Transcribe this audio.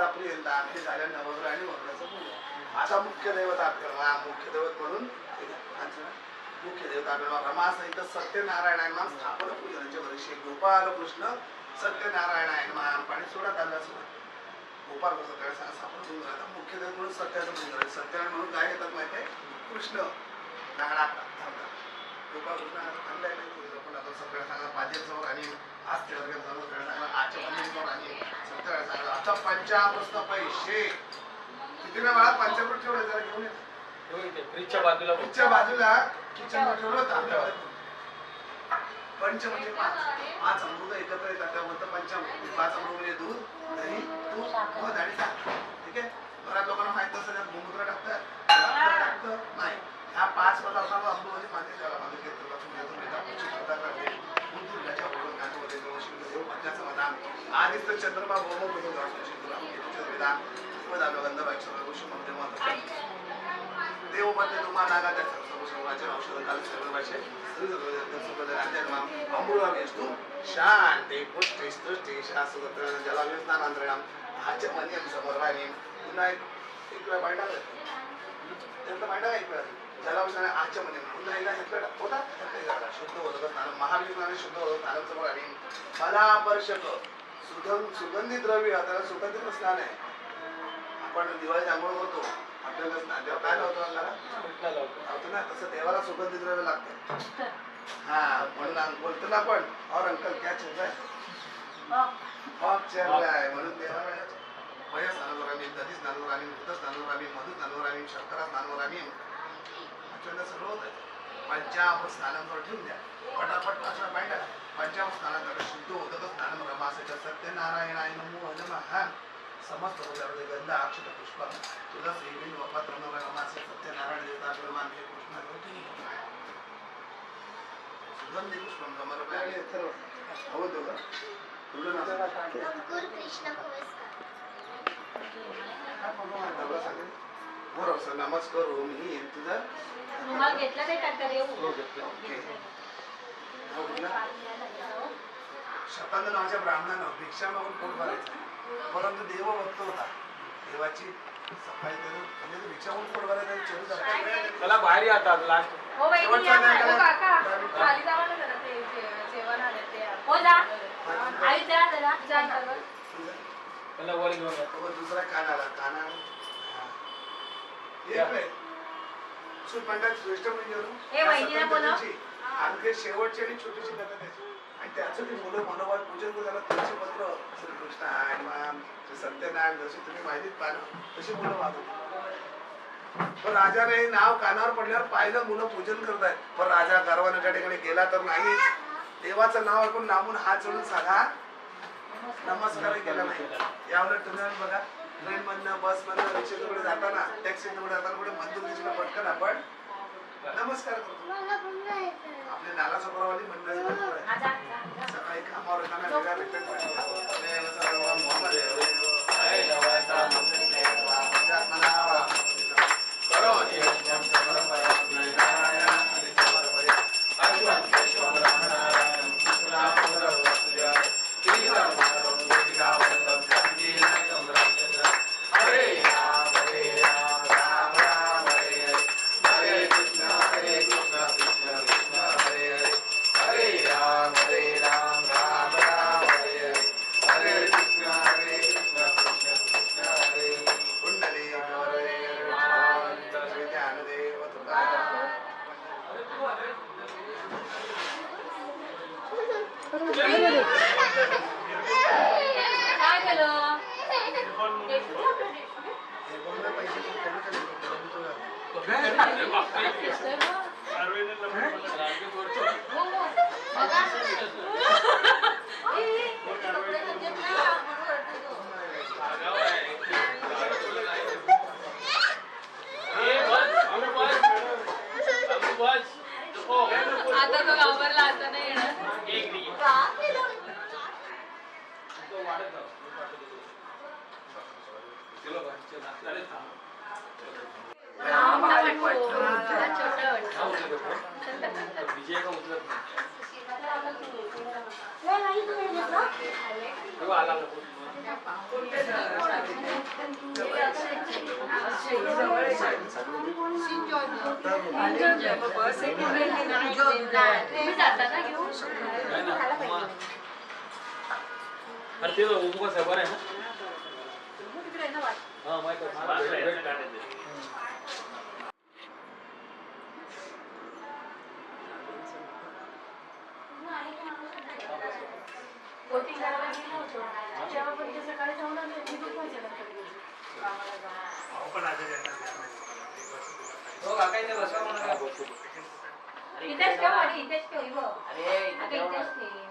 देवता प्रियंता हे झाल्या नवग्रह आणि वग्रहाचं पूजन. आता मुख्य दैवत आपल्याला मुख्य दैवत म्हणून मुख्य देवता आपल्याला रमासहित सत्यनारायणांना स्थापन पूजनाच्या वर्षी गोपाल कृष्ण सत्यनारायण पाणी सोडा त्यांना सोडा गोपाल कृष्ण स्थापन पूजन आता मुख्य दैवत म्हणून सत्याचं पूजन सत्यनारायण म्हणून काय येतात माहिती आहे कृष्ण नागडा गोपाल कृष्ण आणलाय नाही पण आता सगळ्या सांगा पाजेसमोर आणि आज ते आजच्या मंदिरावर आणि सगळ्या सांगा आता पंचामृत पैसे किती ना बाळा पंचामृत ठेवलं जरा घेऊन येत फ्रीजच्या बाजूला किचनला ठेवलं होतं पंच म्हणजे पाच अमृत एकत्र येतात त्यामध्ये पंचामृत 5 अमृत म्हणजे दूध दही तूप मध आणि साखर ठीक आहे बऱ्याच लोकांना माहित असतं त्यात गोमूत्र टाकतात नाही ह्या 5 पदार्थांवर अमृत मानते त्याला मागे घेतलं आदित्य तर चंद्रमा देव मध्ये तुम्हाला नागा अमृतमेस्तु शांती पुष्टी सृष्टी शास्त्र जलाविस्नानांतरणम आचमनीयम समर्वाणीम पुन्हा एक वेळा मांडा त्यांचा मांडा एक वेळा जलाविस्नान आचमनीयम पुन्हा एकदा घेतलं होता शुद्ध होतं स्नान महाविष्णाने शुद्ध होतं स्नानाचं बघ आणि फलापर्शक सुगंधी द्रव्य त्याला सुगंधी स्नान आहे आपण दिवाळी आंघोळ करतो आपल्याला स्नान तेव्हा काय लावतो अंगाला लावतो ना तसं देवाला सुगंधी द्रव्य लागतं हा म्हणून बोलतो ना आपण और अंकल क्या चल रहा है हॉक चल रहा है म्हणून देवाला वय स्नानवर आम्ही दधी स्नानवर आम्ही मृत स्नानवर आम्ही मधु स्नानवर आम्ही शर्करा स्नानवर आम्ही आपल्याला सर्व होत आहे पंचामृत स्नानांवर ठेवून द्या पटापट असं पाहिजे पंचामृत स्नानांवर शुद्ध होतं स्नान रमासाच्या सत्यनारायणाय नमो नमः समस्त होत्यामध्ये गंध अक्षत पुष्प तुलसी बिन वपत्र रमासे सत्यनारायण देवता ब्रह्मा हे कृष्ण रोटी सुगंधी पुष्पम समर्पयामि हो दोघं तुला ना गुरु कृष्ण बरोबर सर नमस्कार हो मी तुझा रुमाल घेतला काय टाकणार येऊ शतांद नावाच्या ब्राह्मणानं भिक्षा मागून पोट भरायचं परंतु देव भक्त होता देवाची सफाई करून म्हणजे भिक्षा मागून पोट भरायचं चला बाहेर आता लास्ट हो वहिनी या हो काका खाली जावा ना जरा ते जेवण आले ते हो जा आई जा जरा जा त्याला वर घेऊन जा तो दुसरा काना एक सुपंडात श्रेष्ठ म्हणजे ए वहिनीला बोलव आणखी शेवटची आणि छोटीशी कथा त्याची आणि त्याचं ते मुलं मनोभाव पूजन करायला तुळशी पत्र श्रीकृष्ण हनुमान सत्यनारायण जशी तुम्ही माहितीत पाहिलं तशी मुलं वागत पण राजाने नाव कानावर पडल्यावर पाहिलं मुलं पूजन करतायत पण राजा गर्वाने त्या ठिकाणी गेला तर नाही देवाचं नाव ऐकून नामून हात जोडून साधा नमस्कार केला नाही यावर तुम्ही बघा ट्रेन मधनं बस मधनं रिक्षेकडे जाताना टॅक्सीकडे जाताना कुठे मंदिर दिसलं पटकन आपण नमस्कार करतो आपले नाला सोपरावाली मंडळी सकाळी कामावर येताना वेगळा आता तो गावरला आता नाही येणार विजय का उतरत नाही आला तुम्ही जाता ना घेऊन काय ना मग. अरे ते उपवास आहे बरं आहे ना तिकडे आहे ना वाट हा माहिती आहे. मला भेट. बोटिंग करायला गेलो होतो तेव्हा पण ते सकाळी जाऊन आले मी दुपारच्या नंतर गेली कामाला जाऊन हो काका इथे बसवा म्हणा. इथेच ठेव आणि इथेच ठेव इथेच ठेव